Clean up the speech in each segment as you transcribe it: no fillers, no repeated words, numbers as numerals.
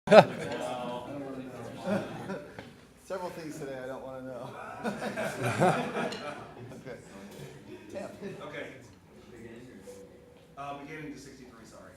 Several things today I don't want to know. Okay. Tim. Okay. Beginning to 63, sorry.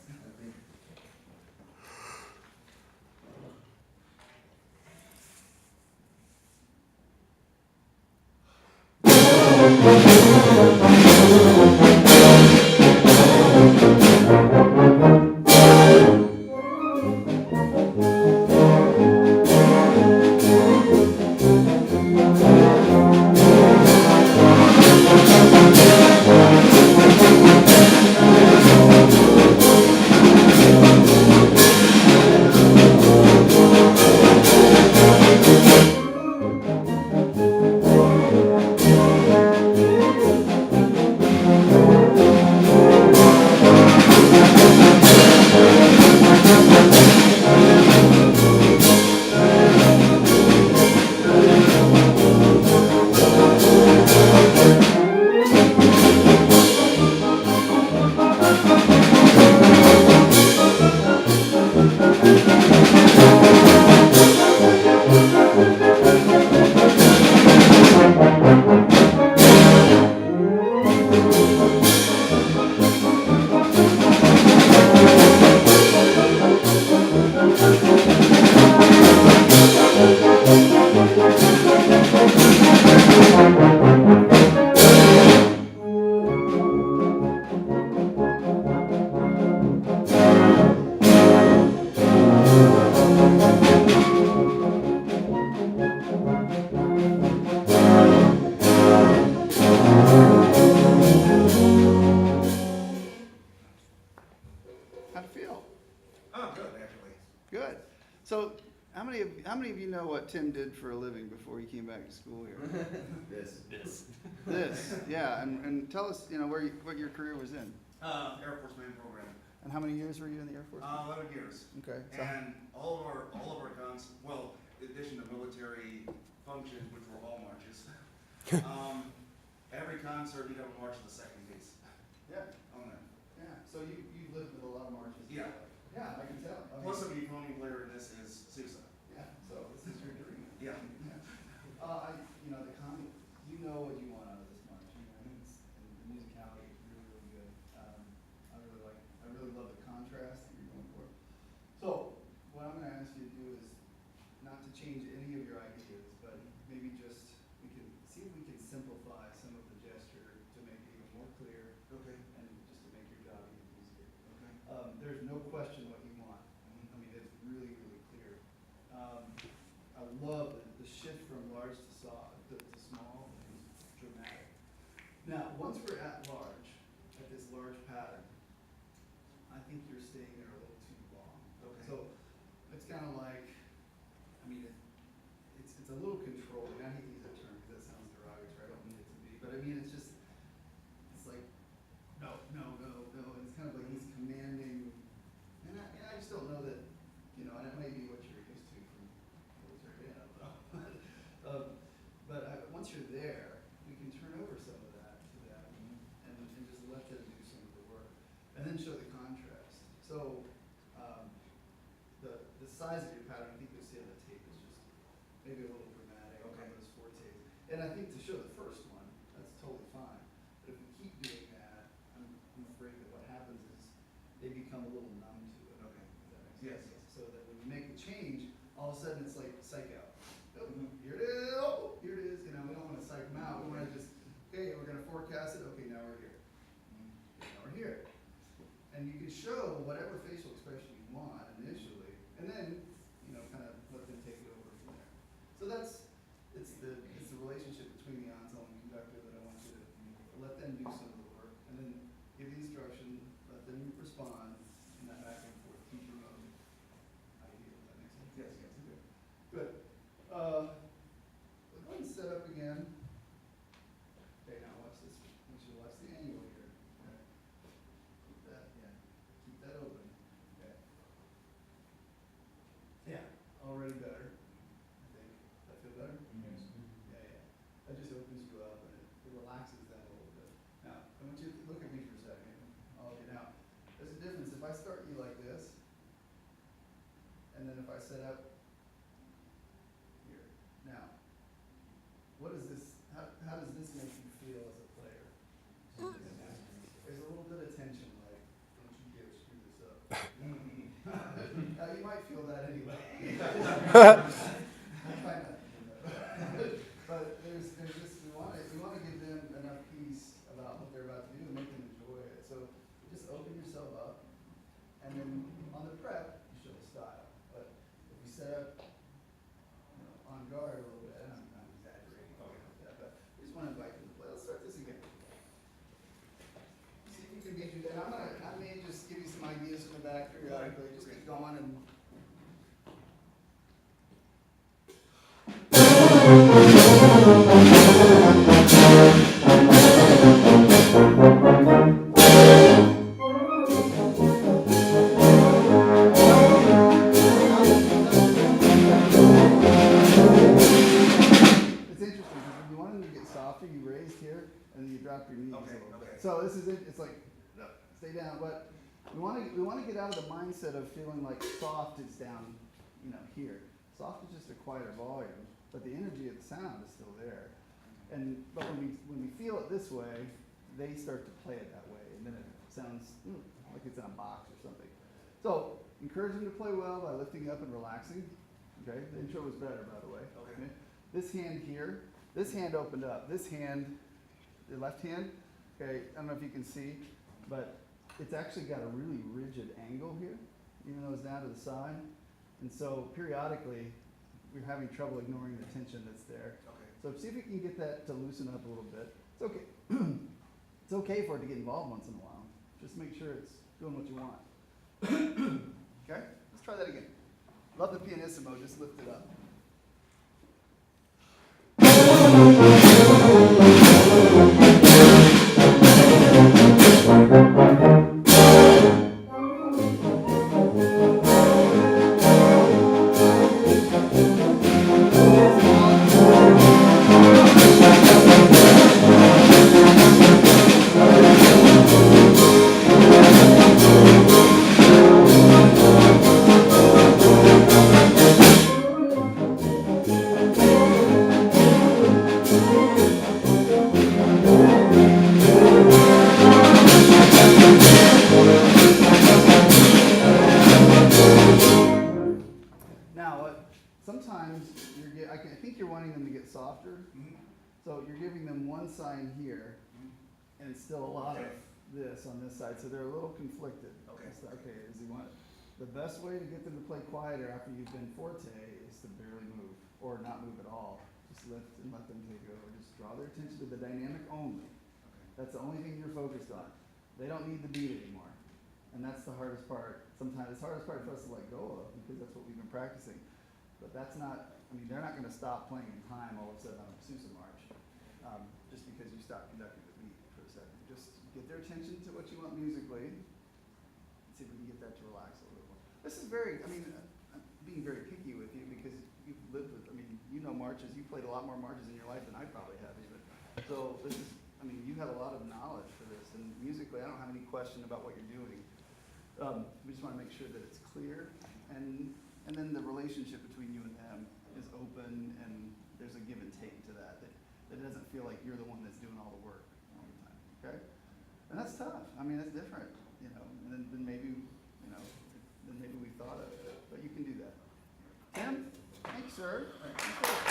How'd it feel? Oh, good, actually. Good. So, how many of you know what Tim did for a living before he came back to school here? This, yeah. And tell us, what your career was in. Air Force Man program. And how many years were you in the Air Force? 11 years. Okay. So, And all of our guns, well, in addition to military functions, which were all marches, every concert you'd have a march of the second piece yeah, on that. yeah. So you lived with a lot of marches. Yeah. Yeah, I can tell. Plus, a euphonium player in this is Sousa. Yeah. So this is your dream. Yeah. You know what you want out of this march. And the musicality is really, really good. I really love the contrast that you're going for. So, what I'm going to ask you to do is not to change any of your ideas, but maybe just we can see if we can simplify some of the gesture to make it even more clear. Okay. And just to make your job even easier. Okay. There's no question what you want. I mean, it's really, really clear. I love the shift from large to small is dramatic. Now, once we're at large, at this large pattern, I think you're staying there a little too long. Okay. So it's kind of like, it's a little controlling. I hate to use that term because that sounds derogatory. I don't mean it to be, but it's like, no. And it's kind of like he's commanding, and I just don't know that, and it may be what you're used to from military, once you're there, we can turn over some of that to them and just let them do some of the work, and then show the contrast. So, the size of your pattern, I think you'll see on the tape, is just maybe a little dramatic. Okay. Those fortes. And I think to show the first one, that's totally fine. But if we keep doing that, I'm afraid that what happens is they become a little numb to it. Okay. Does that make Yes. sense? So that when you make the change, all of a sudden it's like psych out. Oh, Mhm. here it is. Oh, here it is. We don't want to psych them out. We want to just, okay, we're going to forecast it. Okay, now we're here. Now we're here. And you can show whatever facial expression you want initially, and then, kind of let them take it over from there. So it's the relationship between the ensemble and conductor that I want you to let them do some of the work, and then give the instruction, let them respond, and that back and forth, keep your own idea. Does that make sense? Yes, yes. Okay. Good. Go ahead and set up again. Okay, now watch this. I want you to watch the angle here. Okay. Keep that open. Okay. Yeah, already better, I think. Does that feel better? Yes. Yeah. That just opens you up and it relaxes that a little bit. Now, I want you to look at me for a second. Now, there's a difference. If I start you like this, and then if if I set up here, now, what is this, how does this make you feel as a player? There's a little bit of tension, like, don't you dare screw this up. Now, you might feel that anyway. I might not feel that. But there's just, we wanna give them enough peace about what they're about to do and make them enjoy it. So just open yourself up, and then on the prep, you show the style. But if you set up, you know, on guard a little bit, and I'm exaggerating like that, but we just wanna invite them to play. Let's start this again. See if you can be, and I may just give you some ideas from the back periodically. Just keep going and. It's interesting because when you want them to get softer, you raise here and then you drop your knees a little bit. So this is it. It's like stay down, but we want to get out of the mindset of feeling like soft is down, you know, here. Soft is just a quieter volume, but the energy of the sound is still there. And but when we feel it this way, they start to play it that way, and then it sounds like it's in a box or something. So encourage them to play well by lifting up and relaxing. Okay, the intro was better, by the way. Okay. This hand here, this hand opened up. This hand, the left hand, okay, I don't know if you can see, but it's actually got a really rigid angle here, even though it's down to the side. And so periodically, we're having trouble ignoring the tension that's there. Okay. So see if you can get that to loosen up a little bit. It's okay. It's okay for it to get involved once in a while. Just make sure it's doing what you want. Okay, let's try that again. Love the pianissimo, just lift it up. Sometimes I think you're wanting them to get softer, so you're giving them one sign here, and it's still a lot of this on this side, so they're a little conflicted. Okay. Okay, is he want it? The best way to get them to play quieter after you've been forte is to barely move, or not move at all. Just lift and let them take over. Just draw their attention to the dynamic only. Okay. That's the only thing you're focused on. They don't need the beat anymore, and that's the hardest part. Sometimes it's the hardest part for us to let go of, because that's what we've been practicing. But that's not, I mean, they're not going to stop playing in time all of a sudden on a Sousa march, just because you stop conducting the beat for a second. Just get their attention to what you want musically, and see if we can get that to relax a little bit more. This is very, I mean, I'm being very picky with you because you've lived with, I mean, you know marches, you played a lot more marches in your life than I probably have even. So this is, I mean, you have a lot of knowledge for this, and musically I don't have any question about what you're doing. We just want to make sure that it's clear, and then the relationship between you and them is open, and there's a give and take to that. That it doesn't feel like you're the one that's doing all the work all the time. Okay, and that's tough. I mean, it's different, you know. And then maybe, you know, then maybe we thought of it, but you can do that. Tim, thanks, sir. All right,